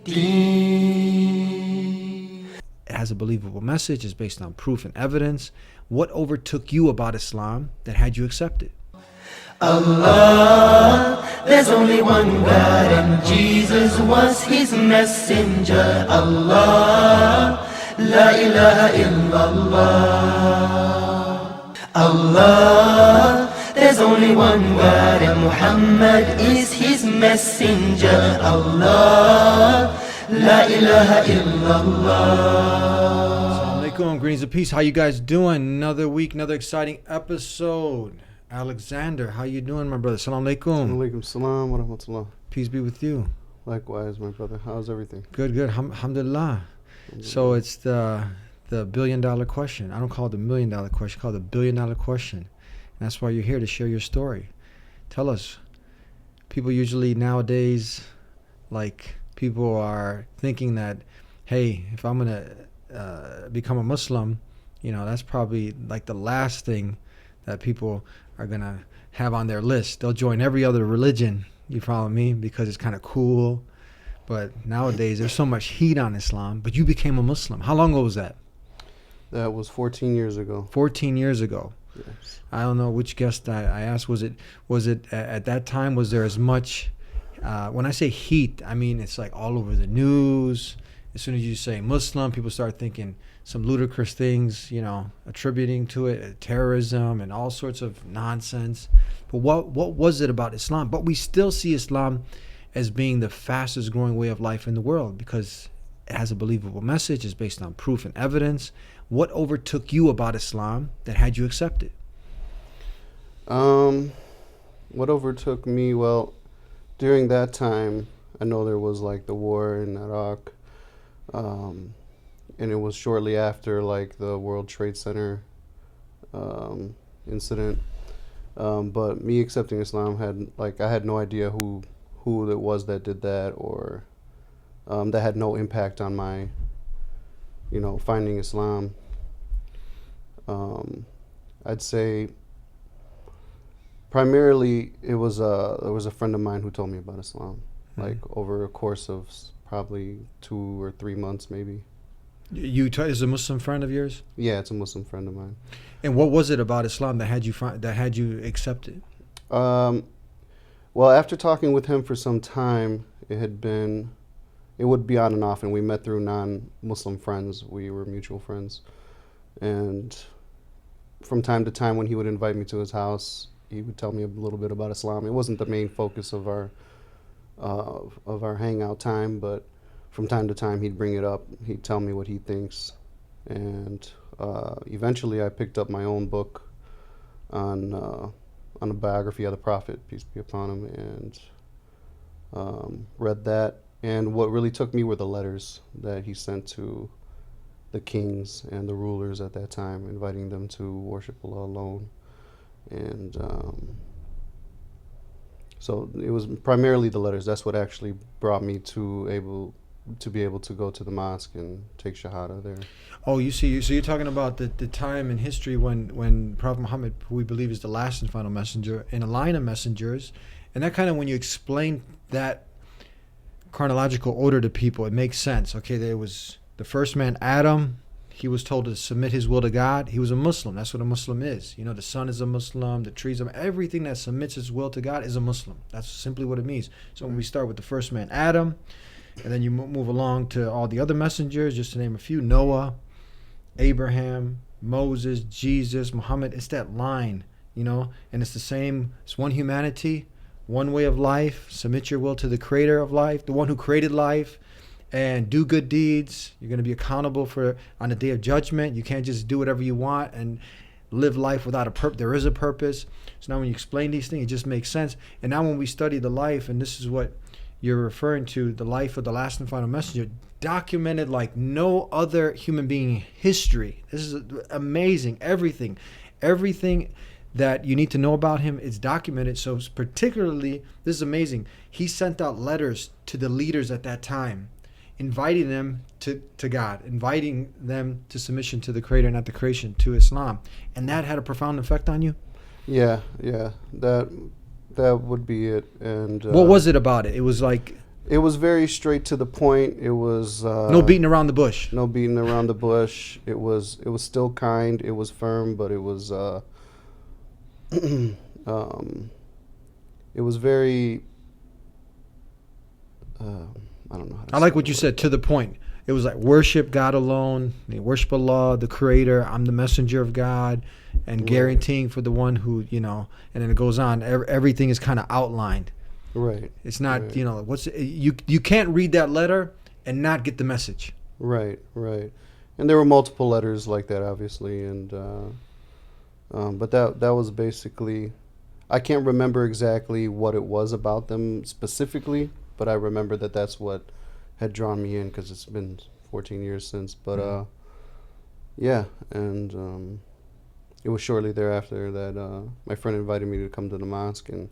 It has a believable message. It's based on proof and evidence. What overtook you about Islam that had you accept it? Allah, there's only one God and Jesus was his messenger. Allah, la ilaha illallah. Allah, there's only one God and Muhammad is his messenger. Allah, la ilaha illallah. Assalamu alaikum, greetings of peace. How you guys doing? Another week, another exciting episode. Alexander, how you doing, my brother? Assalamu alaikum. Alaikum salam wa rahmatullah. Peace be with you. Likewise, my brother. How's everything? Good. Alhamdulillah. So it's the $1 billion question. I don't call it the $1 million question. I call it the $1 billion question. And that's why you're here, to share your story. Tell us. People usually nowadays, people are thinking that, hey, if I'm going to become a Muslim, that's probably the last thing that people are going to have on their list. They'll join every other religion, you follow me, because it's kind of cool. But nowadays, there's so much heat on Islam. But you became a Muslim. How long ago was that? That was 14 years ago. 14 years ago. Yes. I don't know which guest I asked. Was it at that time, was there as much, when I say heat, I mean it's all over the news. As soon as you say Muslim, people start thinking some ludicrous things, attributing to it, terrorism and all sorts of nonsense. But what was it about Islam? But we still see Islam as being the fastest growing way of life in the world because it has a believable message. It's based on proof and evidence. What overtook you about Islam that had you accept it? What overtook me? Well, during that time, I know there was the war in Iraq. And it was shortly after the World Trade Center incident. But me accepting Islam had I had no idea who it was that did that, or that had no impact on my finding Islam. I'd say primarily there was a friend of mine who told me about Islam, over a course of probably 2 or 3 months maybe. Is a Muslim friend of yours? Yeah, it's a Muslim friend of mine. And what was it about Islam that had you accept it? Well, after talking with him for some time, it would be on and off, and we met through non-Muslim friends. We were mutual friends, and from time to time, when he would invite me to his house, he would tell me a little bit about Islam. It wasn't the main focus of our hangout time, but from time to time he'd bring it up. He'd tell me what he thinks, and eventually I picked up my own book on a biography of the Prophet, peace be upon him, and read that. And what really took me were the letters that he sent to the kings and the rulers at that time, inviting them to worship Allah alone. And so it was primarily the letters. That's what actually brought me to be able to go to the mosque and take shahada there. Oh, so you're talking about the time in history when Prophet Muhammad, who we believe is the last and final messenger, in a line of messengers, and that kind of, when you explain that chronological order to people, it makes sense. Okay, there was the first man, Adam. He was told to submit his will to God. He was a Muslim. That's what a Muslim is. The sun is a Muslim, the trees are, everything that submits its will to God is a Muslim. That's simply what it means. So when we start with the first man, Adam, and then you move along to all the other messengers, just to name a few, Noah, Abraham, Moses, Jesus, Muhammad, it's that line, and it's the same. It's one humanity, one way of life. Submit your will to the creator of life, the one who created life, and do good deeds. You're going to be accountable on the day of judgment. You can't just do whatever you want and live life without a purpose. There is a purpose. So now when you explain these things, it just makes sense. And now when we study the life, and this is what you're referring to, the life of the last and final messenger, documented like no other human being in history. This is amazing. Everything that you need to know about him is documented. So particularly, this is amazing. He sent out letters to the leaders at that time, inviting them to God, inviting them to submission to the Creator, not the creation, to Islam. And that had a profound effect on you? Yeah. That would be it. And what was it about it? It was like... It was very straight to the point. It was No beating around the bush. no beating around the bush. It was still kind. It was firm, but it was it was very I don't know how to I say like the what you word. said, to the point. It was like worship God alone, worship Allah, the Creator. I'm the messenger of God, and Right. guaranteeing for the one who, and then it goes on. Everything is kind of outlined. Right. It's not, Right. what's you can't read that letter and not get the message. Right, right. And there were multiple letters like that, obviously, and but that was basically. I can't remember exactly what it was about them specifically, but I remember that that's what had drawn me in because it's been 14 years since. But yeah, and it was shortly thereafter that my friend invited me to come to the mosque, and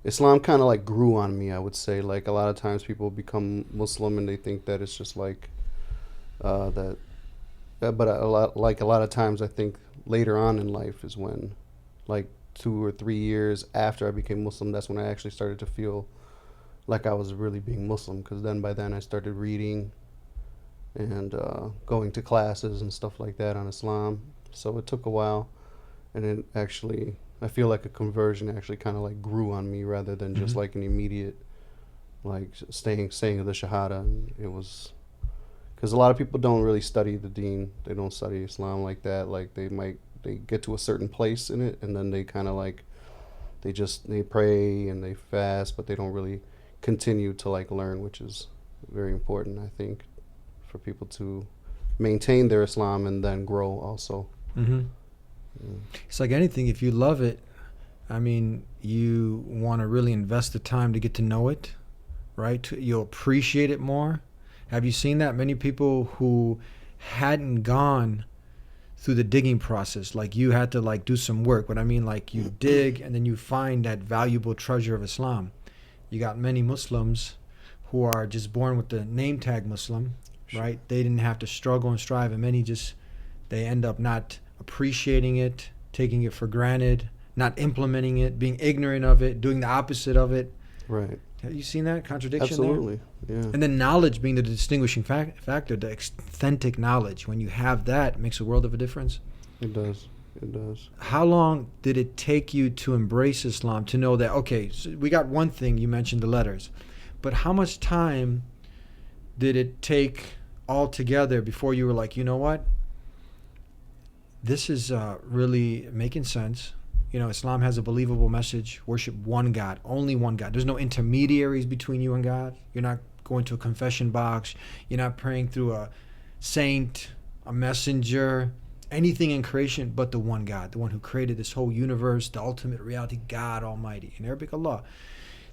Islam kind of like grew on me. I would say, like, a lot of times people become Muslim and they think that it's just like that. But a lot of times, I think later on in life is when, like 2 or 3 years after I became Muslim, that's when I actually started to feel like I was really being Muslim. Because then by then I started reading and going to classes and stuff like that on Islam. So it took a while, and it actually, I feel like a conversion actually kind of like grew on me rather than just like an immediate like saying the shahada. And it was because a lot of people don't really study the deen. They don't study Islam like that. Like they get to a certain place in it, and then they kind of like they pray and they fast, but they don't really continue to like learn, which is very important, I think, for people to maintain their Islam and then grow also. Mm-hmm. It's like anything. If you love it, I mean, you want to really invest the time to get to know it, right? You'll appreciate it more. Have you seen that? Many people who hadn't gone through the digging process, like you had to like do some work. What I mean, like you dig and then you find that valuable treasure of Islam. You got many Muslims who are just born with the name tag Muslim, right? They didn't have to struggle and strive, and many just, they end up not appreciating it, taking it for granted, not implementing it, being ignorant of it, doing the opposite of it. Right. Have you seen that contradiction Absolutely. there? Yeah. And then knowledge being the distinguishing factor, the authentic knowledge. When you have that, it makes a world of a difference. It does. It does. How long did it take you to embrace Islam, to know that, okay, so we got one thing, you mentioned the letters, but how much time did it take altogether before you were like, you know what? This is really making sense. Islam has a believable message. Worship one God, only one God. There's no intermediaries between you and God. You're not going to a confession box. You're not praying through a saint, a messenger, anything in creation but the one God, the one who created this whole universe, the ultimate reality, God Almighty. In Arabic, Allah.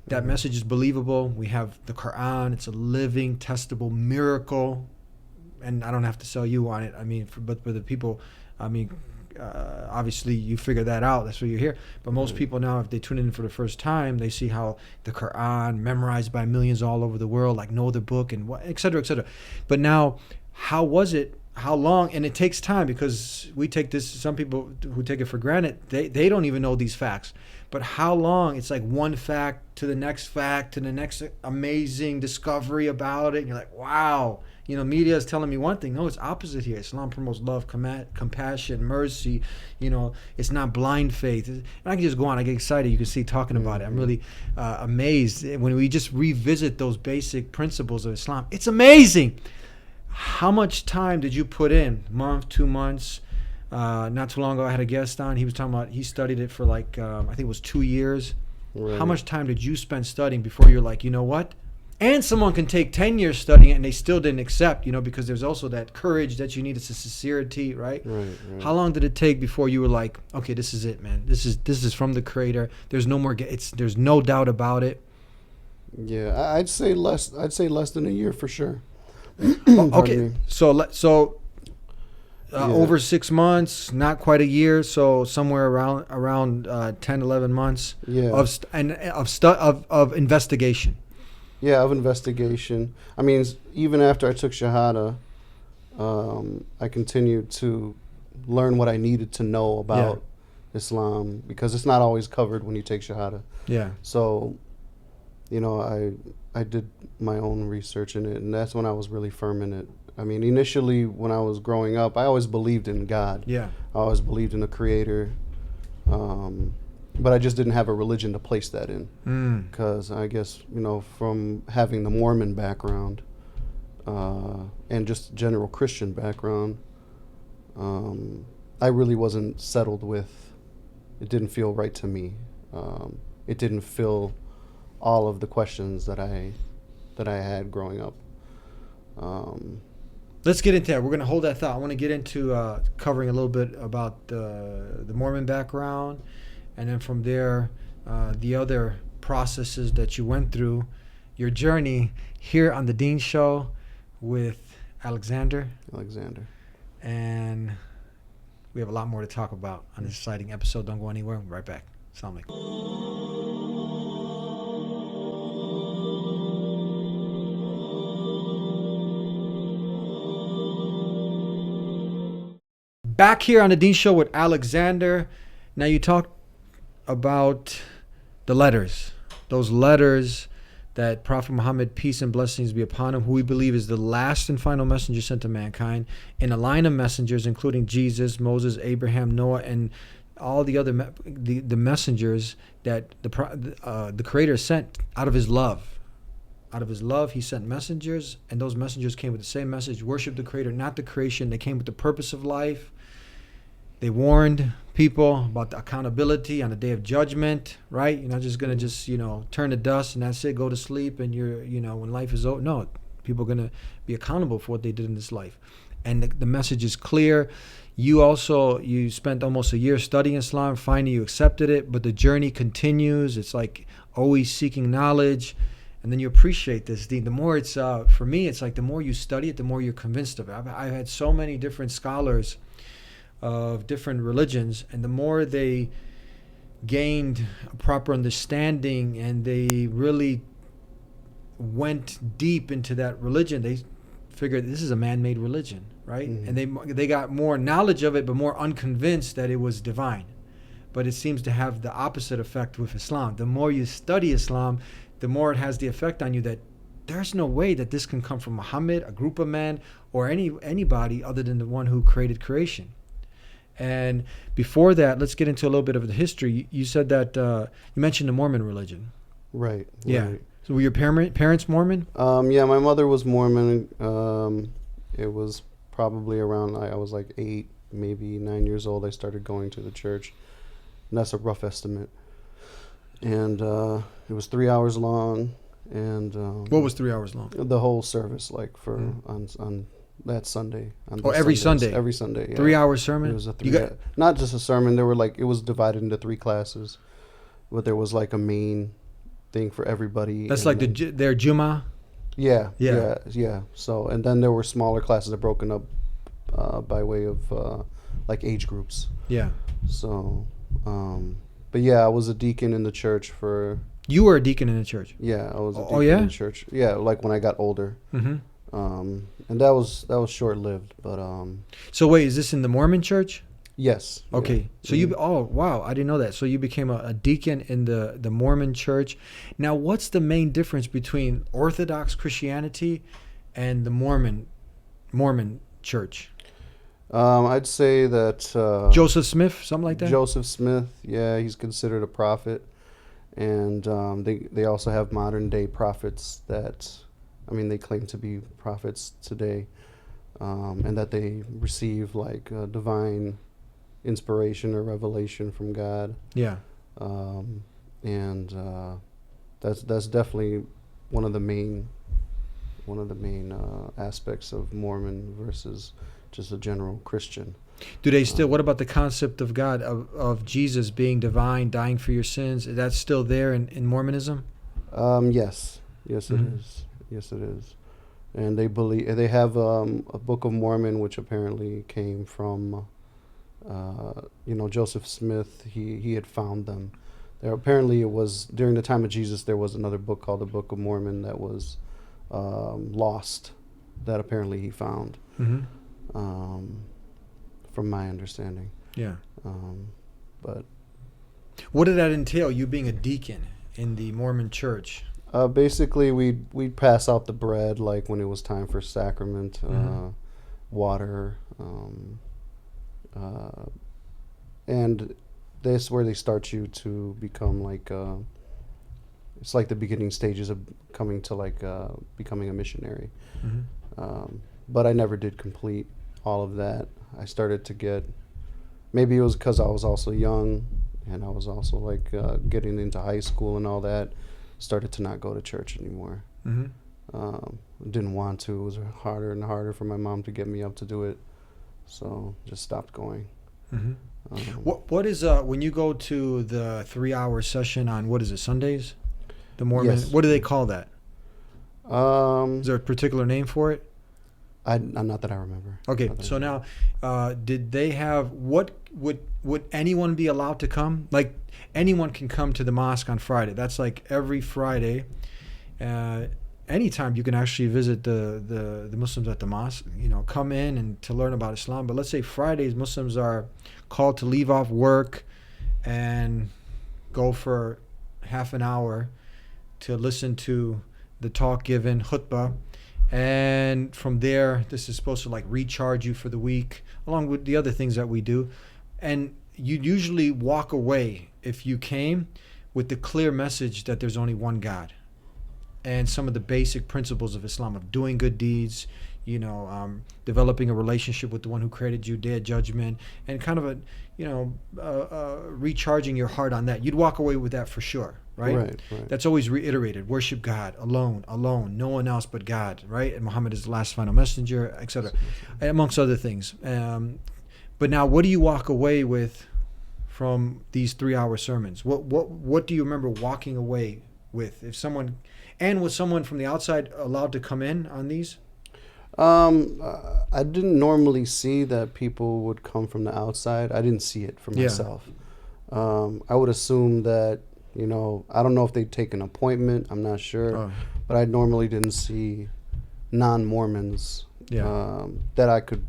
That message is believable. We have the Quran. It's a living, testable miracle. And I don't have to sell you on it. I mean, but for the people, I mean, obviously you figure that out. That's why you're here. But most people now, if they tune in for the first time, they see how the Quran, memorized by millions all over the world, like know the book and what, et cetera, et cetera. But now, how was it? How long? And it takes time, because we take this, some people who take it for granted, they don't even know these facts. But how long? It's like one fact to the next amazing discovery about it. And you're like, wow. Media is telling me one thing. No, it's opposite here. Islam promotes love, compassion, mercy. It's not blind faith. And I can just go on. I get excited. You can see talking about it. I'm really amazed when we just revisit those basic principles of Islam. It's amazing. How much time did you put in? Month, 2 months? Not too long ago, I had a guest on. He was talking about he studied it for like, I think it was 2 years. Right. How much time did you spend studying before you're like, you know what? And someone can take 10 years studying it and they still didn't accept, because there's also that courage that you need. It's a sincerity, right? Right. How long did it take before you were like, okay, this is it, man. This is from the Creator. There's no more. There's no doubt about it. Yeah, I'd say less than a year for sure. Okay, so Yeah. over 6 months, not quite a year, so somewhere around 10, 11 months Yeah. of investigation. Yeah, of investigation. I mean, even after I took shahada, I continued to learn what I needed to know about Islam, because it's not always covered when you take shahada. Yeah. So I did my own research in it, and that's when I was really firm in it. I mean, initially when I was growing up, I always believed in God. Yeah. I always believed in a creator, but I just didn't have a religion to place that in. Because I guess, from having the Mormon background and just general Christian background, I really wasn't settled with. It didn't feel right to me. It didn't fill all of the questions that I had growing up. Let's get into that. We're going to hold that thought. I want to get into covering a little bit about the Mormon background, and then from there, the other processes that you went through, your journey here on the Dean Show with Alexander. And we have a lot more to talk about on this exciting episode. Don't go anywhere. We'll be right back. Assalamu alaikum. Back here on the Dean Show with Alexander. Now you talked about the letters. Those letters that Prophet Muhammad, peace and blessings be upon him, who we believe is the last and final messenger sent to mankind, in a line of messengers, including Jesus, Moses, Abraham, Noah, and all the other the messengers that the Creator sent out of His love. Out of His love, He sent messengers, and those messengers came with the same message: worship the Creator, not the creation. They came with the purpose of life. They warned people about the accountability on the day of judgment, right? You're not just going to turn to dust and that's it, go to sleep, and when life is over. No, people are going to be accountable for what they did in this life. And the message is clear. You spent almost a year studying Islam, finally you accepted it, but the journey continues. It's like always seeking knowledge. And then you appreciate this. The more it's, for me, it's like the more you study it, the more you're convinced of it. I've had so many different scholars of different religions, and the more they gained a proper understanding and they really went deep into that religion, they figured this is a man-made religion, right? And they got more knowledge of it, but more unconvinced that it was divine. But it seems to have the opposite effect with Islam. The more you study Islam, the more it has the effect on you that there's no way that this can come from Muhammad, a group of men, or anybody other than the one who created creation. And before that, let's get into a little bit of the history. You said that you mentioned the Mormon religion. Right. Yeah. Right. So were your parents Mormon? Yeah, my mother was Mormon. It was probably around, I was like 8, maybe 9 years old. I started going to the church. And that's a rough estimate. And it was 3 hours long. And what was 3 hours long? The whole service, like on that Sunday. Every Sunday? Every Sunday, yeah. 3 hour sermon? It was not just a sermon. It was divided into 3 classes, but there was like a main thing for everybody. That's like their Jummah? Yeah. So, and then there were smaller classes that broken up by way of like age groups. Yeah. So, but yeah, I was a deacon in the church for. You were a deacon in the church? Yeah, I was a deacon in the church. Yeah, like when I got older. Mm-hmm. And that was short lived, but So wait, is this in the Mormon church? Yes. Okay. Yeah. So oh wow, I didn't know that. So you became a deacon in the Mormon church. Now, what's the main difference between Orthodox Christianity and the Mormon church? I'd say that Joseph Smith, something like that. Joseph Smith, yeah, he's considered a prophet, and they also have modern day prophets that. I mean, they claim to be prophets today, and that they receive like divine inspiration or revelation from God. Yeah. And that's definitely one of the main aspects of Mormon versus just a general Christian. Do they still? What about the concept of God, of Jesus being divine, dying for your sins? Is that still there in Mormonism? Yes, it is. Yes, it is. And they have a Book of Mormon, which apparently came from, Joseph Smith. He had found them. There apparently it was during the time of Jesus. There was another book called the Book of Mormon that was lost, that apparently he found. Mm-hmm. From my understanding. Yeah. But what did that entail? You being a deacon in the Mormon church? Basically, we'd pass out the bread like when it was time for sacrament, water, and that's where they start you to become like it's like the beginning stages of coming to like becoming a missionary. But I never did complete all of that. I started to get, maybe it was because I was also young and I was also like getting into high school and all that, started to not go to church anymore. Didn't want to. It was harder and harder for my mom to get me up to do it, so just stopped going. What is when you go to the 3-hour session on, what is it, Sundays? The Mormon. Yes. What do they call that? Is Is there a particular name for it? not that I remember. Okay, so now, did they have, what would anyone be allowed to come? Like, anyone can come to the mosque on Friday. That's like every Friday. Anytime you can actually visit the Muslims at the mosque, come in and to learn about Islam. But let's say Fridays, Muslims are called to leave off work and go for half an hour to listen to the talk given, khutbah. And from there, this is supposed to like recharge you for the week, along with the other things that we do. And you'd usually walk away, if you came, with the clear message that there's only one God. And some of the basic principles of Islam, of doing good deeds, developing a relationship with the one who created you, day of judgment, and kind of recharging your heart on that. You'd walk away with that for sure, right? Right. That's always reiterated. Worship God alone, no one else but God, right? And Muhammad is the last final messenger, etc., amongst other things. But now, what do you walk away with from these 3-hour sermons? What do you remember walking away with? If someone, and was someone from the outside allowed to come in on these? I didn't normally see that people would come from the outside. I didn't see it for myself. I would assume that, I don't know if they take an appointment. I'm not sure. But I normally didn't see non-Mormons that I could,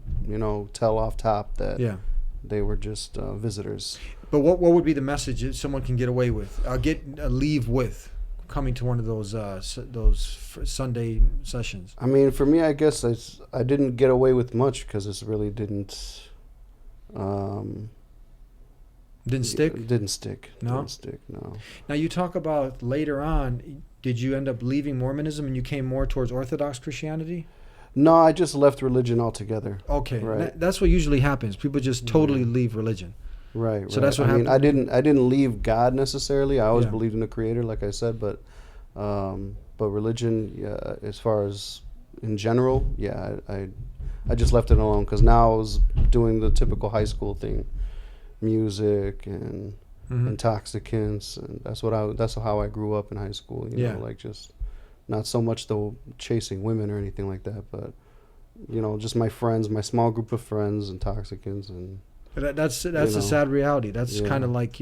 tell off top that they were just visitors. But what would be the message that someone can get away with, leave with, coming to one of those Sunday sessions? I mean, for me, I guess I didn't get away with much because this really didn't stick. Didn't stick. No? Didn't stick, no. Now, you talk about later on, did you end up leaving Mormonism and you came more towards Orthodox Christianity? No, I just left religion altogether. Okay, Right. That's what usually happens. People just totally leave religion. Right. So that's what happened. I didn't leave God necessarily. I always Yeah. believed in the Creator, like I said, but religion, as far as in general, I just left it alone because now I was doing the typical high school thing, music and intoxicants, and that's how I grew up in high school. Like just not so much the chasing women or anything like that, but just my friends, my small group of friends, intoxicants and. But that's a sad reality. That's kind of like,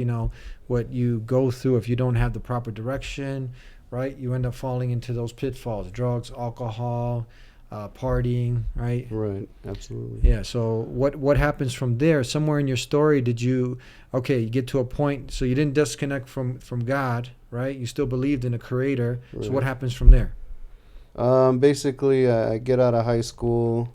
what you go through if you don't have the proper direction, right? You end up falling into those pitfalls: drugs, alcohol, partying, right? Right, absolutely. Yeah, so what happens from there? Somewhere in your story, you get to a point, so you didn't disconnect from God, right? You still believed in a creator. Right. So what happens from there? Basically, I get out of high school.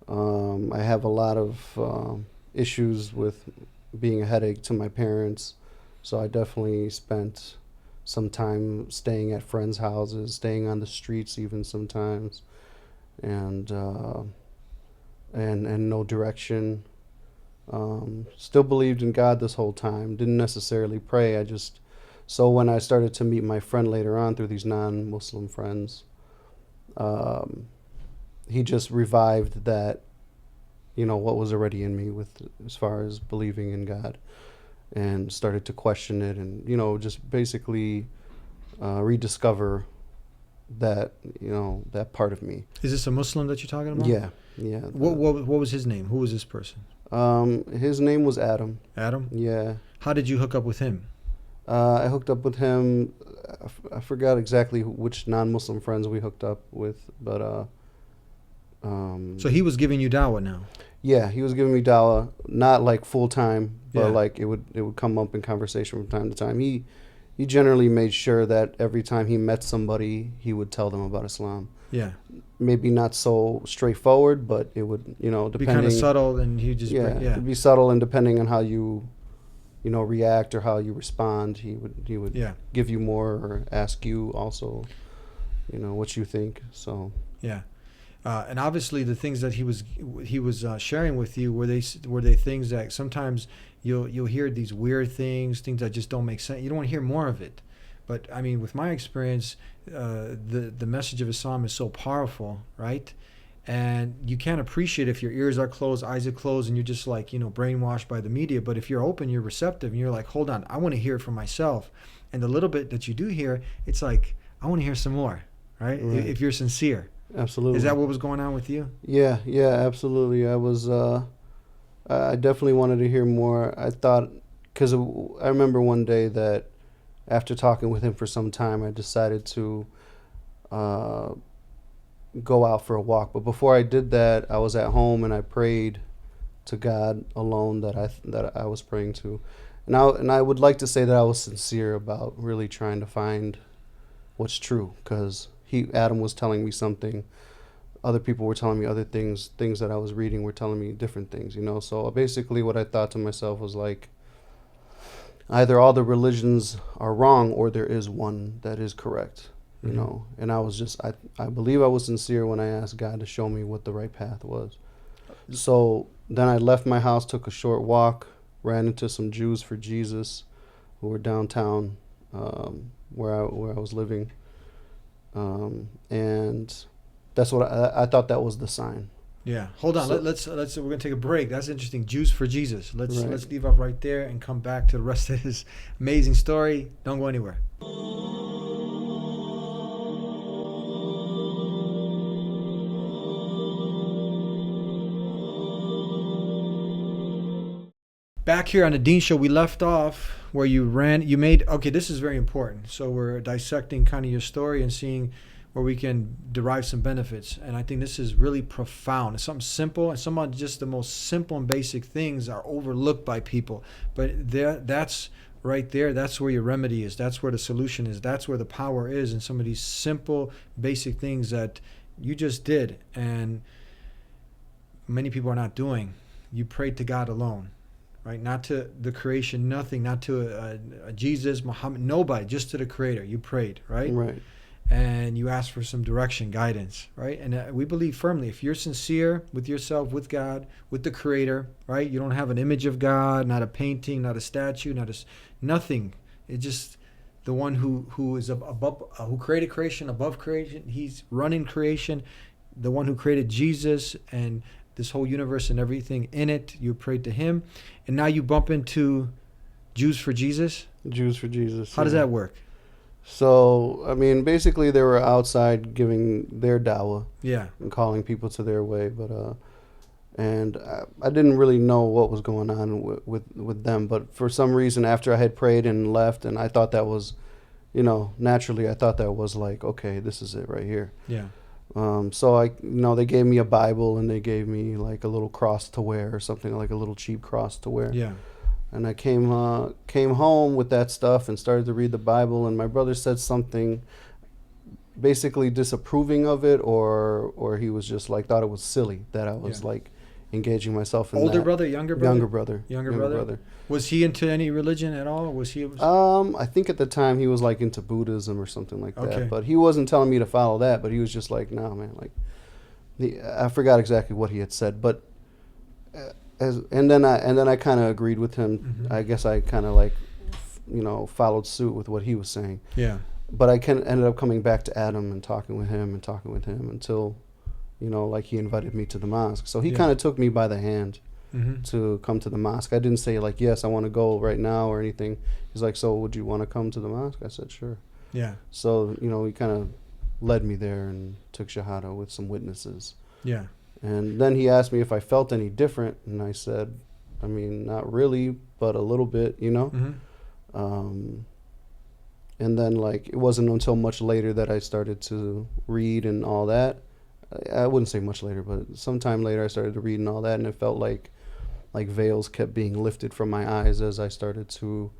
I have a lot of issues with being a headache to my parents, so I definitely spent some time staying at friends' houses, staying on the streets even sometimes, and no direction. Still believed in God this whole time. Didn't necessarily pray. So when I started to meet my friend later on through these non-Muslim friends, he just revived that. What was already in me as far as believing in God, and started to question it and, just basically rediscover that, that part of me. Is this a Muslim that you're talking about? Yeah. What was his name? Who was this person? His name was Adam. Adam? Yeah. How did you hook up with him? I hooked up with him. I forgot exactly which non-Muslim friends we hooked up with, but... so he was giving you dawah now? Yeah, he was giving me dawah, not like full time, but like it would come up in conversation from time to time. He he generally made sure that every time he met somebody, he would tell them about Islam. Yeah. Maybe not so straightforward, but it would, Be kind depending. of subtle, and he just Yeah, it'd be subtle, and depending on how you, react or how you respond, he would Yeah. give you more or ask you also, what you think. So Yeah. And obviously, the things that he was sharing with you, were they things that sometimes you'll hear these weird things that just don't make sense. You don't want to hear more of it. But I mean, with my experience, the message of Islam is so powerful, right? And you can't appreciate if your ears are closed, eyes are closed, and you're just like, brainwashed by the media. But if you're open, you're receptive, and you're like, hold on, I want to hear it for myself. And the little bit that you do hear, it's like, I want to hear some more, right? Right. If you're sincere. absolutely. Is that what was going on with you? Yeah, absolutely. I definitely wanted to hear more. I thought, because I remember one day that after talking with him for some time, I decided to go out for a walk. But before I did that, I was at home and I prayed to God alone that I was praying to. And I would like to say that I was sincere about really trying to find what's true, because Adam was telling me something, other people were telling me other things that I was reading were telling me different things, So basically what I thought to myself was like, either all the religions are wrong or there is one that is correct, And I was just, I believe I was sincere when I asked God to show me what the right path was. So then I left my house, took a short walk, ran into some Jews for Jesus who were downtown where I was living. And that's what I thought that was the sign. Yeah. Hold on. So- Let's we're gonna take a break. That's interesting. Jews for Jesus. Let's Right. leave off right there and come back to the rest of his amazing story. Don't go anywhere. Back here on the Dean Show, we left off where you made, okay, this is very important. So we're dissecting kind of your story and seeing where we can derive some benefits. And I think this is really profound. It's something simple, and some of just the most simple and basic things are overlooked by people. But that's right there. That's where your remedy is. That's where the solution is. That's where the power is in some of these simple, basic things that you just did and many people are not doing. You prayed to God alone. Right, not to the creation, nothing, not to a Jesus, Muhammad, nobody, just to the Creator. You prayed, right? Right. And you asked for some direction, guidance, right? And we believe firmly, if you're sincere with yourself, with God, with the Creator, right? You don't have an image of God, not a painting, not a statue, nothing. It's just the one who is above, who created creation, above creation. He's running creation, the one who created Jesus and this whole universe and everything in it. You prayed to him, and now you bump into Jews for Jesus. Jews for Jesus. How does that work? So, I mean, basically they were outside giving their dawah Yeah. and calling people to their way, but and I didn't really know what was going on with them, but for some reason after I had prayed and left, and I thought that was, naturally I thought that was like, okay, this is it right here. Yeah. So they gave me a Bible and they gave me like a little cross to wear or something, like a little cheap cross to wear. Yeah. And I came home with that stuff and started to read the Bible, and my brother said something basically disapproving of it, or he was just like thought it was silly that I was like engaging myself in Older that. brother, younger brother? Younger brother. Was he into any religion at all? Was he? I think at the time he was like into Buddhism or something like that. Okay. But he wasn't telling me to follow that. But he was just like, "No, man." Like, I forgot exactly what he had said. But and then I kind of agreed with him. Mm-hmm. I guess I kind of like, followed suit with what he was saying. Yeah. But I ended up coming back to Adam and talking with him until, like he invited me to the mosque. So he Yeah. kind of took me by the hand. Mm-hmm. To come to the mosque. I didn't say like, yes, I want to go right now or anything. He's like, so would you want to come to the mosque? I said, sure. Yeah. So, he kind of led me there and took shahada with some witnesses. Yeah. And then he asked me if I felt any different. And I said, I mean, not really, but a little bit, Mm-hmm. And then like, it wasn't until much later that I started to read and all that. I wouldn't say much later, but sometime later I started to read and all that. And it felt like veils kept being lifted from my eyes as I started to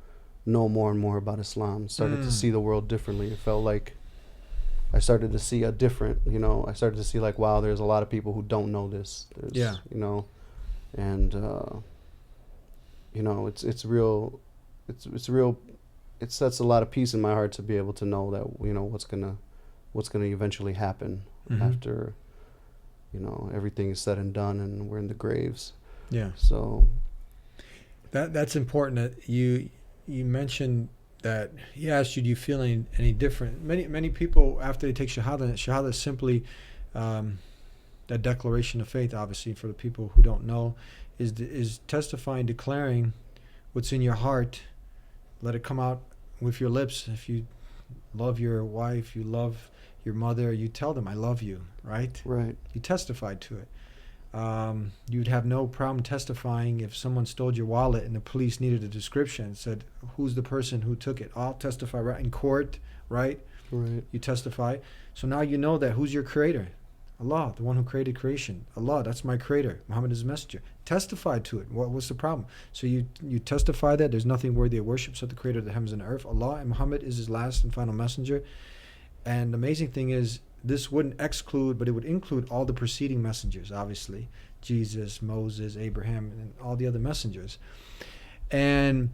know more and more about Islam, started to see the world differently. It felt like I started to see a different, I started to see like, wow, there's a lot of people who don't know this. There's, Yeah. And it's real. It's real. It sets a lot of peace in my heart to be able to know that what's gonna eventually happen after everything is said and done and we're in the graves. Yeah. So That's important. That you mentioned that he asked you, do you feel any different? Many people, after they take shahada is simply that declaration of faith. Obviously, for the people who don't know, is testifying, declaring what's in your heart. Let it come out with your lips. If you love your wife, you love your mother, you tell them, I love you, right? right. You testified to it. You'd have no problem testifying if someone stole your wallet and the police needed a description, said, who's the person who took it? I'll testify right in court, right? Right. You testify. So now you know that who's your creator? Allah, the one who created creation. Allah, that's my creator. Muhammad is a messenger. Testify to it. What's the problem? So you testify that there's nothing worthy of worship except the creator of the heavens and the earth. Allah, and Muhammad is his last and final messenger. And the amazing thing is, this wouldn't exclude, but it would include all the preceding messengers, obviously. Jesus, Moses, Abraham, and all the other messengers. And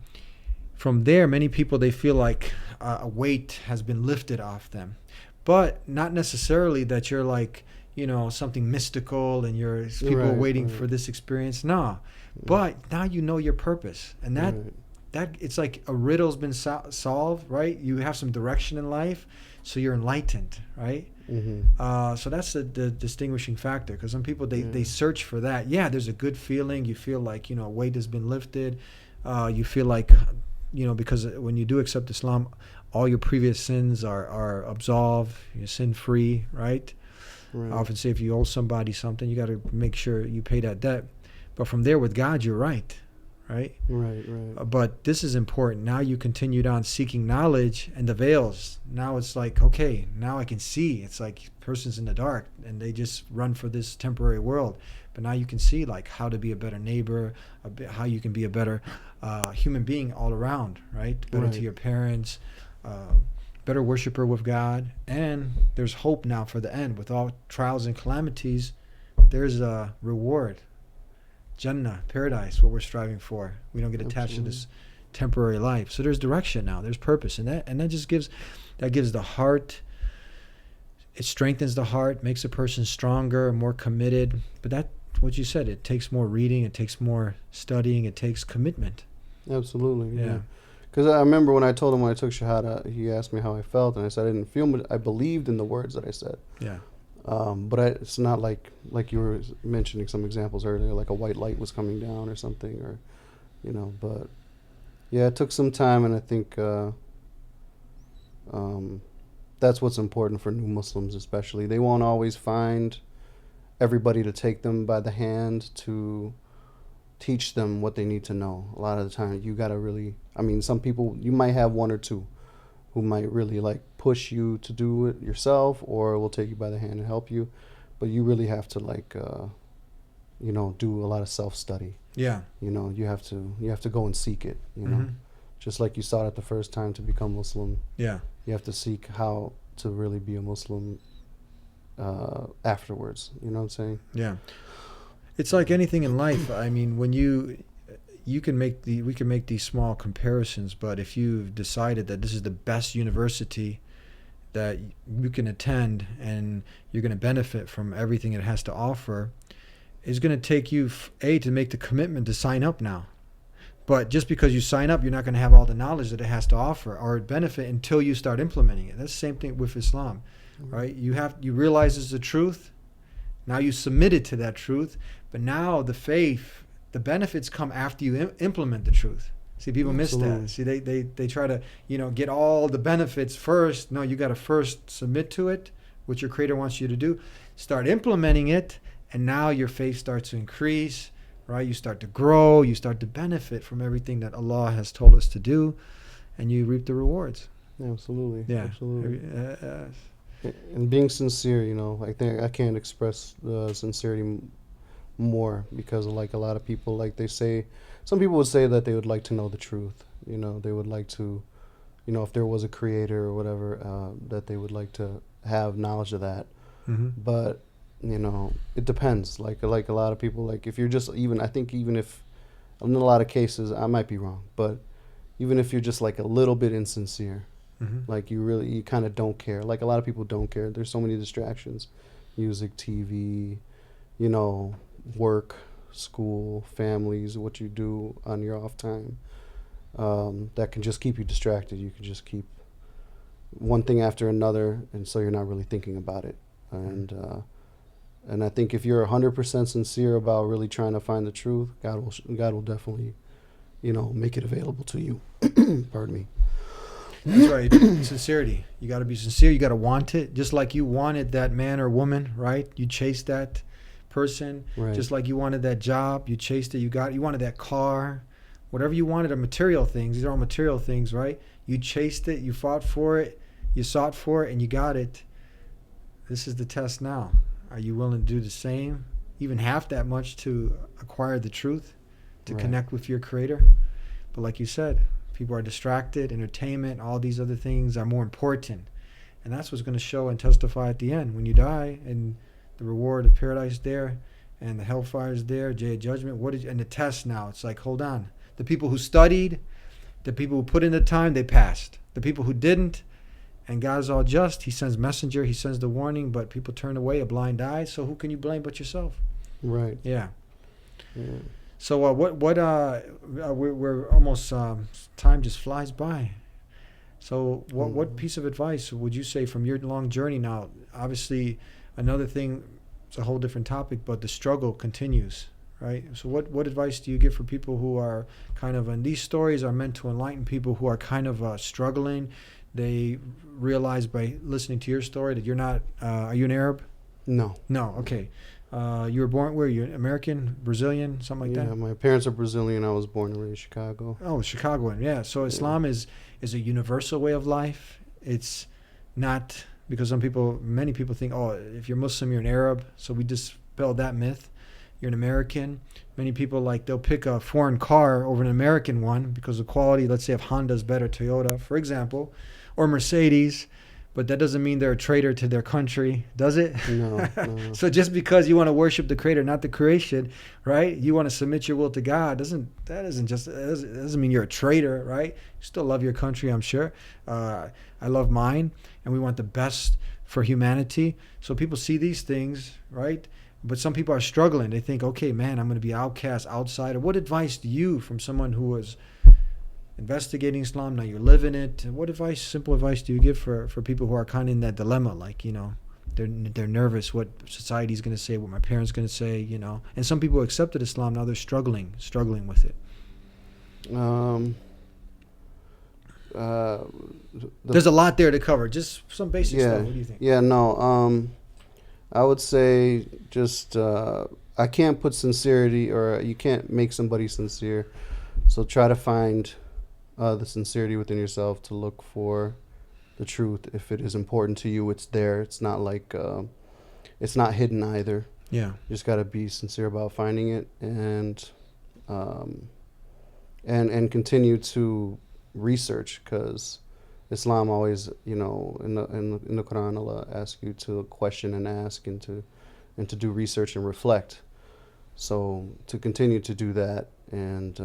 from there, many people, they feel like a weight has been lifted off them. But not necessarily that you're like, something mystical and you're people waiting for this experience. No. But now you know your purpose. And that it's like a riddle's been solved, right? You have some direction in life, so you're enlightened, right? So that's the distinguishing factor, because some people, they search for that. Yeah, there's a good feeling. You feel like, a weight has been lifted. You feel like, because when you do accept Islam, all your previous sins are absolved. You're sin-free, right? I often say if you owe somebody something, you got to make sure you pay that debt. But from there, with God, you're right. Right. But this is important. Now you continued on seeking knowledge and the veils. Now it's like, okay, now I can see. It's like person's in the dark and they just run for this temporary world. But now you can see like how to be a better neighbor, how you can be a better human being all around, right? Better to your parents, better worshiper with God. And there's hope now for the end. With all trials and calamities, there's a reward. Jannah, paradise, what we're striving for. We don't get attached to this temporary life. So there's direction now. There's purpose, and that just gives the heart. It strengthens the heart, makes a person stronger, more committed. But that, what you said, it takes more reading, it takes more studying, it takes commitment. Absolutely. Yeah. Because I remember when I told him when I took shahada, he asked me how I felt, and I said I didn't feel, but I believed in the words that I said. Yeah. But it's not like you were mentioning some examples earlier, like a white light was coming down or something, or, but yeah, it took some time, and I think that's what's important for new Muslims especially. They won't always find everybody to take them by the hand to teach them what they need to know. A lot of the time, you got to really, some people, you might have one or two who might really like push you to do it yourself, or will take you by the hand and help you, but you really have to like do a lot of self-study. You have to go and seek it, just like you sought it the first time to become Muslim. You have to seek how to really be a Muslim afterwards. You know what I'm saying? It's like anything in life. When we can make these small comparisons, but if you've decided that this is the best university that you can attend and you're going to benefit from everything it has to offer, it's going to take you to make the commitment to sign up now. But just because you sign up, you're not going to have all the knowledge that it has to offer or benefit until you start implementing it. That's the same thing with Islam, right? You realize it's the truth. Now you submitted to that truth, but now the faith, the benefits come after you implement the truth. See, people miss that. See, they try to, get all the benefits first. No, you got to first submit to it, what your Creator wants you to do. Start implementing it, and now your faith starts to increase, right? You start to grow. You start to benefit from everything that Allah has told us to do, and you reap the rewards. Absolutely. Yeah. Absolutely. And being sincere, I think I can't express sincerity more, because like a lot of people, like they say, some people would say that they would like to know the truth, They would like to, if there was a creator or whatever, that they would like to have knowledge of that. Mm-hmm. But it depends. Like a lot of people, like if you're just I think even if in a lot of cases I might be wrong, but even if you're just like a little bit insincere, Mm-hmm. like you kind of don't care. Like a lot of people don't care. There's so many distractions, music, TV, work, school, families, what you do on your off time, that can just keep you distracted. You can just keep one thing after another, and so you're not really thinking about it. And I think if you're 100% sincere about really trying to find the truth, God will definitely, make it available to you. Pardon me. That's right. Sincerity. You got to be sincere. You got to want it, just like you wanted that man or woman, right? You chased that person, Right. just like you wanted that job. You chased it. You wanted that car, whatever you wanted are material things. These are all material things, right? You chased it. You fought for it. You sought for it, and you got it. This is the test now. Are you willing to do the same, even half that much, to acquire the truth, to Right. connect with your Creator? But like you said, people are distracted. Entertainment, all these other things are more important. And that's what's going to show and testify at the end. When you die and the reward of paradise there and the hellfire is there, day of judgment, and the test now, it's like, hold on. The people who studied, the people who put in the time, they passed. The people who didn't, and God's all just. He sends messenger, he sends the warning, but people turn away, a blind eye. So who can you blame but yourself? Right. Yeah. Yeah. So we're almost, time just flies by. So what piece of advice would you say from your long journey now? Obviously, another thing, it's a whole different topic, but the struggle continues, right? So what advice do you give for people who are kind of, and these stories are meant to enlighten people who are kind of struggling. They realize by listening to your story that you're not, are you an Arab? No. No, okay. You were born, where are you, American, Brazilian, something like Yeah, that? my parents are Brazilian. I was born and raised in Chicago. Oh, Chicagoan, yeah. So Islam is a universal way of life. It's not, because many people think, oh, if you're Muslim, you're an Arab. So we dispel that myth. You're an American. Many people, they'll pick a foreign car over an American one because the quality, let's say if Honda's better, Toyota, for example, or Mercedes. But that doesn't mean they're a traitor to their country, does it? No. So just because you want to worship the Creator, not the creation, right? You want to submit your will to God, doesn't mean you're a traitor, right? You still love your country, I'm sure. I love mine, and we want the best for humanity. So people see these things, right? But some people are struggling. They think, okay, man, I'm going to be outcast, outsider. What advice do you, from someone who was investigating Islam, now you're living it, what simple advice do you give for people who are kind of in that dilemma, they're nervous what society's going to say, what my parents going to say, and some people accepted Islam, now they're struggling with it. There's a lot there to cover, just some basic stuff. What do you think? Yeah, no, I would say just I can't put sincerity, or you can't make somebody sincere, so try to find the sincerity within yourself to look for the truth. If it is important to you, it's there. It's not it's not hidden either. Yeah. You just got to be sincere about finding it, and continue to research, because Islam always, in the Quran, Allah asks you to question and ask, and to do research and reflect. So to continue to do that, and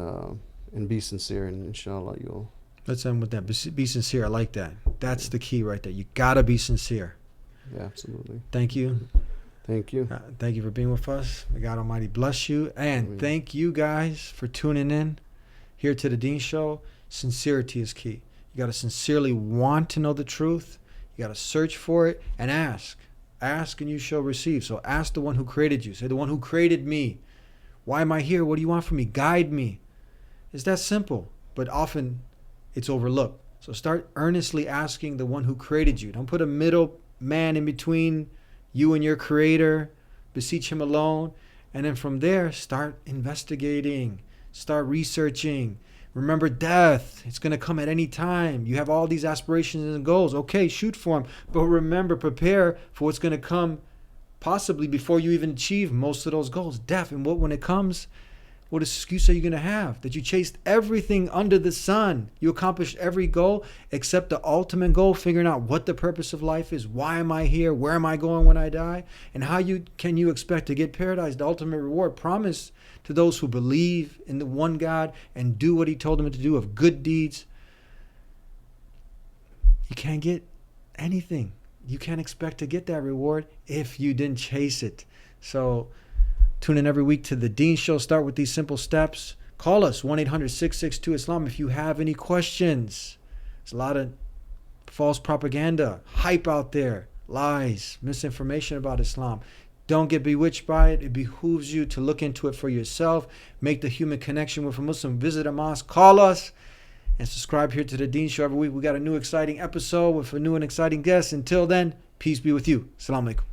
be sincere, and inshallah you'll. Let's end with that. Be sincere. I like that. That's the key right there. You gotta be sincere. Yeah, absolutely. Thank you. Thank you. Thank you for being with us. May God Almighty bless you. And thank you guys for tuning in here to the Dean Show. Sincerity is key. You got to sincerely want to know the truth. You got to search for it and ask. Ask and you shall receive. So ask the one who created you. Say, the one who created me. Why am I here? What do you want from me? Guide me. It's that simple. But often it's overlooked. So start earnestly asking the one who created you. Don't put a middle man in between you and your Creator. Beseech Him alone. And then from there, start investigating. Start researching. Remember death. It's going to come at any time. You have all these aspirations and goals. Okay, shoot for them. But remember, prepare for what's going to come possibly before you even achieve most of those goals. Death. And when it comes, what excuse are you going to have? That you chased everything under the sun. You accomplished every goal except the ultimate goal, figuring out what the purpose of life is. Why am I here? Where am I going when I die? And how can you expect to get paradise, the ultimate reward promised to those who believe in the one God and do what he told them to do of good deeds? You can't get anything. You can't expect to get that reward if you didn't chase it. So tune in every week to The Deen Show. Start with these simple steps. Call us, 1-800-662-ISLAM, if you have any questions. There's a lot of false propaganda, hype out there, lies, misinformation about Islam. Don't get bewitched by it. It behooves you to look into it for yourself. Make the human connection with a Muslim. Visit a mosque. Call us. And subscribe here to The Deen Show every week. We got a new exciting episode with a new and exciting guest. Until then, peace be with you. Assalamu alaikum.